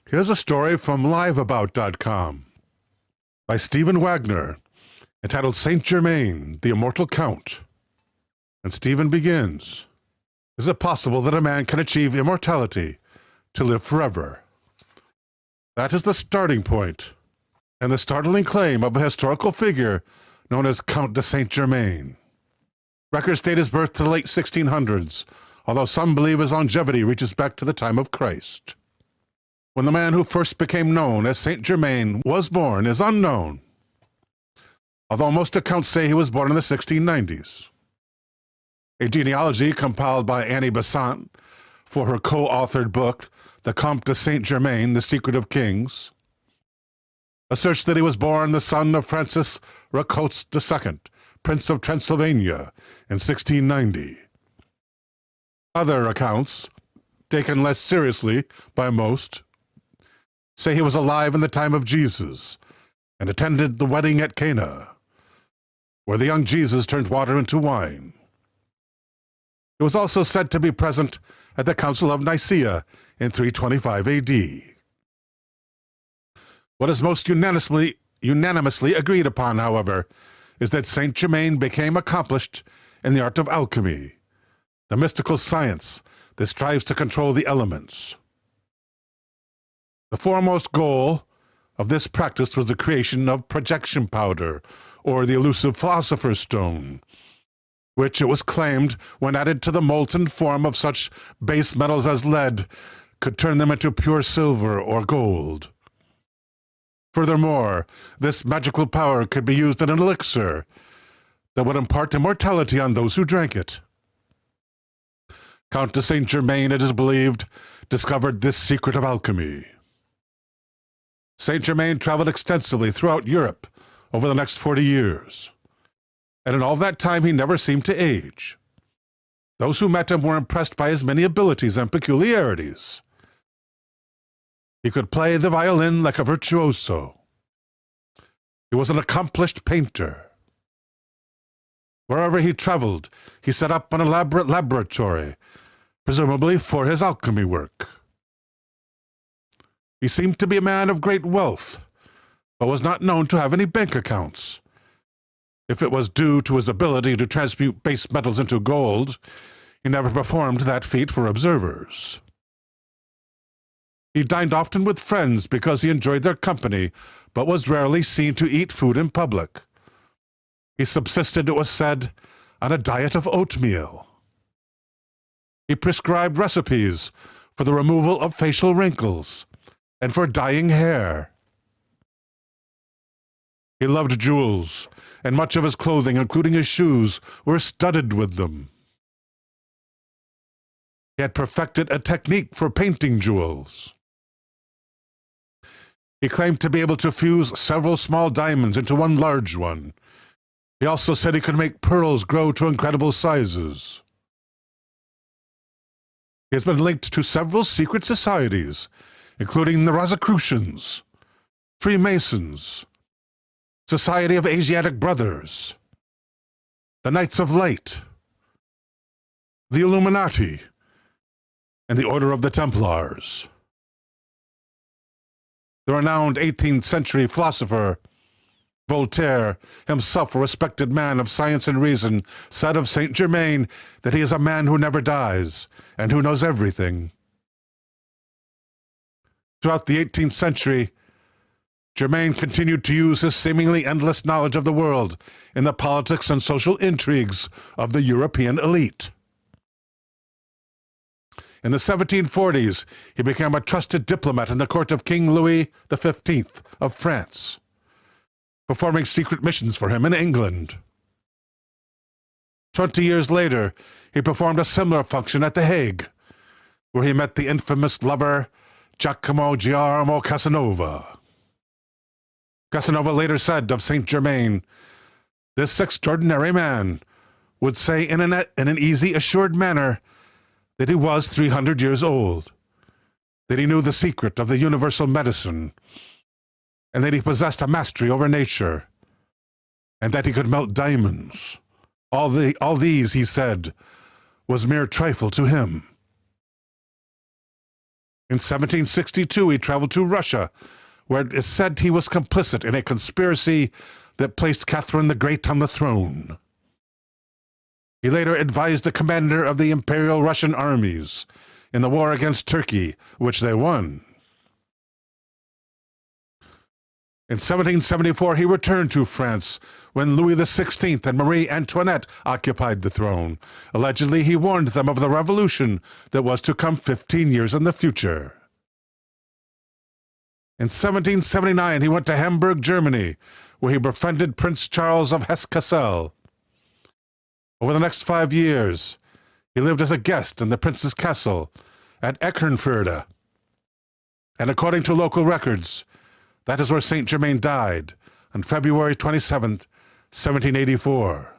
Here's a story from liveabout.com by Stephen Wagner, entitled Saint Germain, the Immortal Count. And Stephen begins, "Is it possible that a man can achieve immortality, to live forever?" That is the starting point, and the startling claim of a historical figure known as Count de Saint Germain. Records date his birth to the late 1600s, although some believe his longevity reaches back to the time of Christ. When the man who first became known as Saint Germain was born is unknown, although most accounts say he was born in the 1690s. A genealogy compiled by Annie Besant for her co-authored book, The Comte de Saint Germain, The Secret of Kings, asserts that he was born the son of Francis Rákóczi II, Prince of Transylvania, in 1690. Other accounts, taken less seriously by most, say he was alive in the time of Jesus and attended the wedding at Cana, where the young Jesus turned water into wine. He was also said to be present at the Council of Nicaea in 325 AD. What is most unanimously agreed upon, however, is that Saint Germain became accomplished in the art of alchemy, the mystical science that strives to control the elements. The foremost goal of this practice was the creation of projection powder, or the elusive philosopher's stone, which, it was claimed, when added to the molten form of such base metals as lead, could turn them into pure silver or gold. Furthermore, this magical power could be used in an elixir that would impart immortality on those who drank it. Count de Saint Germain, it is believed, discovered this secret of alchemy. Saint Germain traveled extensively throughout Europe over the next 40 years, and in all that time he never seemed to age. Those who met him were impressed by his many abilities and peculiarities. He could play the violin like a virtuoso. He was an accomplished painter. Wherever he traveled, he set up an elaborate laboratory, presumably for his alchemy work. He seemed to be a man of great wealth, but was not known to have any bank accounts. If it was due to his ability to transmute base metals into gold, he never performed that feat for observers. He dined often with friends because he enjoyed their company, but was rarely seen to eat food in public. He subsisted, it was said, on a diet of oatmeal. He prescribed recipes for the removal of facial wrinkles and for dyeing hair. He loved jewels, and much of his clothing, including his shoes, were studded with them. He had perfected a technique for painting jewels. He claimed to be able to fuse several small diamonds into one large one. He also said he could make pearls grow to incredible sizes. He has been linked to several secret societies, including the Rosicrucians, Freemasons, Society of Asiatic Brothers, the Knights of Light, the Illuminati, and the Order of the Templars. The renowned 18th century philosopher Voltaire, himself a respected man of science and reason, said of Saint Germain that he is a man who never dies and who knows everything. Throughout the 18th century, Germain continued to use his seemingly endless knowledge of the world in the politics and social intrigues of the European elite. In the 1740s, he became a trusted diplomat in the court of King Louis XV of France, performing secret missions for him in England. 20 years later, he performed a similar function at The Hague, where he met the infamous lover Giacomo Casanova. Casanova later said of Saint Germain, "This extraordinary man would say in an easy, assured manner that he was 300 years old, that he knew the secret of the universal medicine, and that he possessed a mastery over nature, and that he could melt diamonds. All these, he said, was mere trifle to him." In 1762, he traveled to Russia, where it is said he was complicit in a conspiracy that placed Catherine the Great on the throne. He later advised the commander of the Imperial Russian armies in the war against Turkey, which they won. In 1774, he returned to France when Louis XVI and Marie Antoinette occupied the throne. Allegedly, he warned them of the revolution that was to come 15 years in the future. In 1779, he went to Hamburg, Germany, where he befriended Prince Charles of Hesse-Kassel. Over the next 5 years, he lived as a guest in the prince's castle at Eckernförde. And according to local records, that is where Saint Germain died on February 27th, 1784.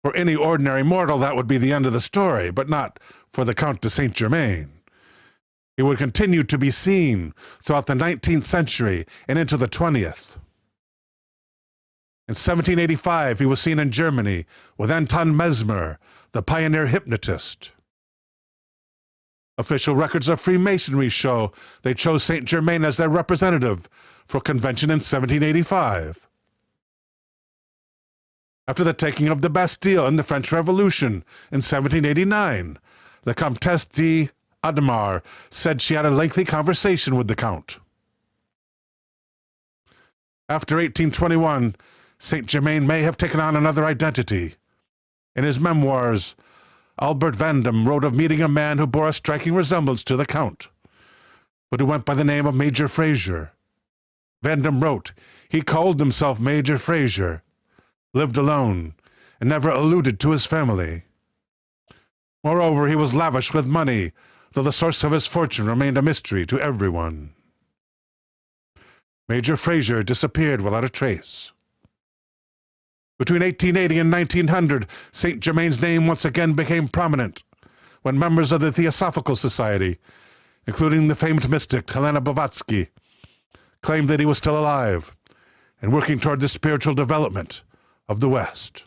For any ordinary mortal, that would be the end of the story, but not for the Count de Saint Germain. He would continue to be seen throughout the 19th century and into the 20th. In 1785, he was seen in Germany with Anton Mesmer, the pioneer hypnotist. Official records of Freemasonry show they chose Saint Germain as their representative for a convention in 1785. After the taking of the Bastille in the French Revolution in 1789, the Comtesse d'Admar said she had a lengthy conversation with the Count. After 1821, Saint Germain may have taken on another identity. In his memoirs, Albert Vandam wrote of meeting a man who bore a striking resemblance to the Count, but who went by the name of Major Fraser. Vandam wrote, he called himself Major Fraser, lived alone, and never alluded to his family. Moreover, he was lavish with money, though the source of his fortune remained a mystery to everyone. Major Fraser disappeared without a trace. Between 1880 and 1900, Saint Germain's name once again became prominent when members of the Theosophical Society, including the famed mystic Helena Blavatsky, claimed that he was still alive and working toward the spiritual development of the West.